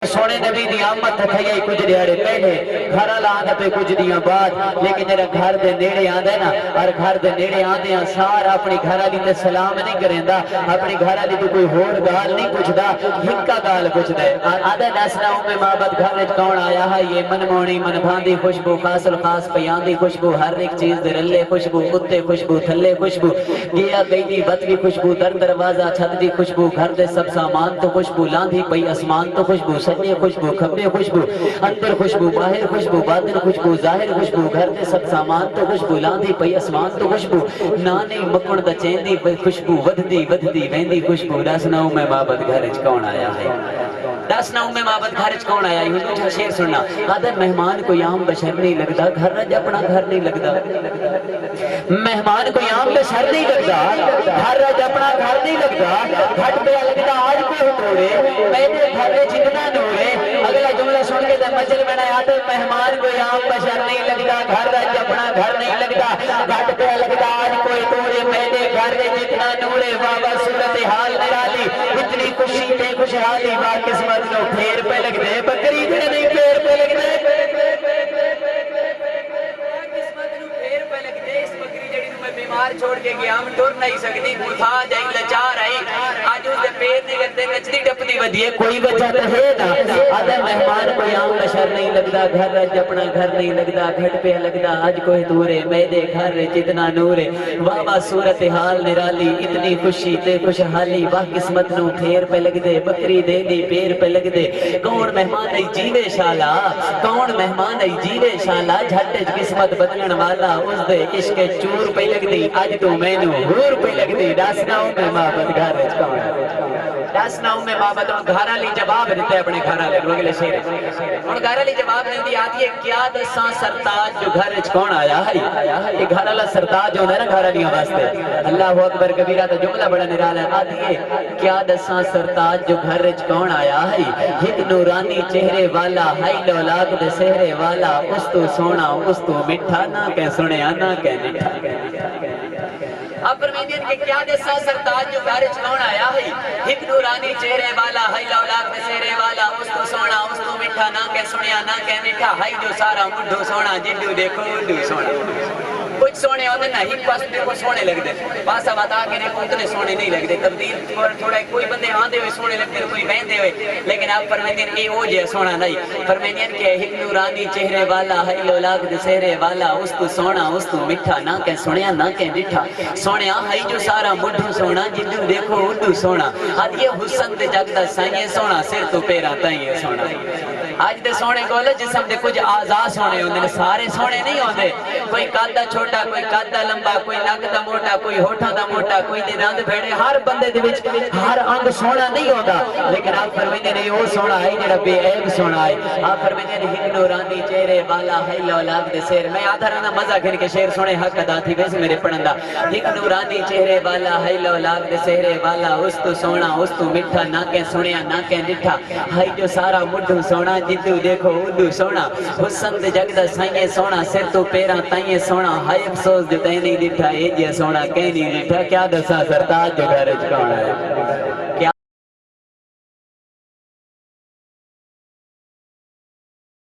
سونے نبی دی آمد تھئی کچھ دیڑے پہلے گھر لاندے پہ کچھ دیاں بعد لیکن جڑا گھر دے نیڑے آندا ہے نا اور گھر دے نیڑے آندے ہیں سارا اپنی گھر والی تے سلام نہیں کریندا اپنی گھر والی تو کوئی ہور گال نہیں پوچھدا ہکا گال پوچھدا ہے اور آدھا دسنا میں محبت گھر وچ کون آیا ہے یہ من مونی من بھاندی خوشبو خاص الخاص پیاندی خوشبو ہر ایک چیز دے رلے خوشبو کتے خوشبو تھلے خوشبو گیا گئی دی بت کی خوشبو در دروازہ چھت دی خوشبو گھر دے سب سامان تو خوشبو لاندھی پئی اسمان تو خوشبو سجے خوشبو کھبے خوشبو اندر خوشبو باہر خوشبو باطن خوشبو ظاہر خوشبو گھر دے سب سامان تو خوشبو لاندھی پئی اسمان تو خوشبو نانے مکن دا چیندی خوشبو ودھدی ودھدی ویندی خوشبو دسنا میں بابت گھر وچ کون آیا ہے دسنا میں بابت گھر وچ کون آیا ہے دوجا شعر سننا آدھا مہمان کوئی عام بشر نہیں لگدا گھر رج اپنا گھر نہیں لگدا مہمان کوئی عام بشر نہیں لگدا گھر رج اپنا گھر نہیں لگدا گھٹ پہ لگدا آج کوئی توڑے میرے گھر جتنا نورے اگلا جملہ سن کے مچل بنایا تو مہمان کوئی عام بشر نہیں لگتا گھر رج اپنا گھر نہیں لگتا گھٹ پہ لگتا آج کوئی توڑے میرے گھر جتنا نورے بابا صورتحال نرالی اتنی خوشی تے خوشحالی با قسمت نو پھیر پہ لگ دے بکری دے نہیں پھیر پہ لگ دے بیمار چھوڑ کے گیا ہم ٹور نہیں سکتی گھا جائی لچار آئی آج اس دے پیر نہیں کرتے نچتی ٹپتی ودیے کوئی وجہ تو ہے نا آدھا مہمان کوئی عام بشر نہیں لگتا گھر رج اپنا گھر نہیں لگتا گھٹ پہ لگتا آج کوئی دورے میدے گھر جتنا نورے بابا صورتحال نرالی اتنی خوشی تے خوشحالی واہ قسمت نو پھیر پہ لگ دے بکری دے دی پیر پہ لگ دے کون مہمان ای جیوے شالا کون مہمان ای جیوے شالا جھٹ قسمت بدلن والا اس دے عشق چور پہ لگ دی آج تو میں نو ہور پہ لگ دی داسنا ہوں میں محبت گھر وچ کون داسنا ہوں میں محبت گھر والی جواب دیتے اپنے گھر والے اگلے شعر ہن گھر والی جواب دیندی آتی ہے کیا دساں سرتاج جو گھر وچ کون آیا ہے یہ گھر والا سرتاج ہوندا ہے نا گھر والیاں واسطے اللہ اکبر کبیرہ تو جملہ بڑا نرالا ہے آتی ہے کیا دساں سرتاج جو گھر وچ کون آیا ہے ایک نورانی چہرے والا ہے لولاک دے سہرے والا اس تو سونا اس تو میٹھا نہ کہ سنیا نہ کہ میٹھا اب فرمیدین کہ کیا دسا سرتاج جو گھر وچ کون آیا ہے ایک نورانی چہرے والا ہے لولاک دے سہرے والا اس تو سونا اس تو میٹھا نہ کہ سنیا نہ کہ میٹھا ہے جو سارا مڈھو سونا جڈو دیکھو اڈو سونا کچھ سونے ہوتے نا ہی پاس میرے کو سونے لگ دے پاسا بتا کے نہیں اتنے سونے نہیں لگ دے تبدیل تھوڑا کوئی بندے آندے ہوئے سونے لگتے کوئی بہندے ہوئے لیکن آپ فرمیدین اے او جے سونا نہیں فرمیدین کہ ایک نورانی چہرے والا ہے لولاک دے سہرے والا اس تو سونا اس تو میٹھا نہ کہ سنیا نہ کہ میٹھا سونے ہے جو سارا مڈھو سونا جدو دیکھو اڈو سونا آج یہ حسن دے جگ دا سائیں سونا سر تو پیرا تائیں سونا آج دے سونے کو لے جسم دے کچھ آزاد سونے ہوندے سارے سونے نہیں ہوندے کوئی قادہ چھوٹا کوئی قادہ لمبا کوئی نک دا موٹا کوئی ہوٹھاں دا موٹا کوئی دے رنگ بھیڑے ہر بندے دے وچ ہر انگ سونا نہیں ہوندا لیکن آپ فرمیندے نے وہ سونا ہے جڑا بے عیب سونا ہے آپ فرمیندے نے ایک نورانی چہرے والا ہے لولاک دے سیر میں آدھا رہنا مزہ گھن کے شعر سونے حق ادا تھی ویسے میرے پڑھندا ایک نورانی چہرے والا ہے لولاک دے سہرے والا اس تو سونا اس تو میٹھا نہ کہ سنیا نہ کہ میٹھا ہے جو سارا مڈھو سونا جدو دیکھو اڈو سونا حسن دے جگ دا سائیں سونا سر تو پیراں تائیں سونا ہے افسوس جو تیں نہیں ڈٹھا اے جے سونا کہیں نہیں ڈٹھا کیا دسا سرتاج جو گھر وچ کون ہے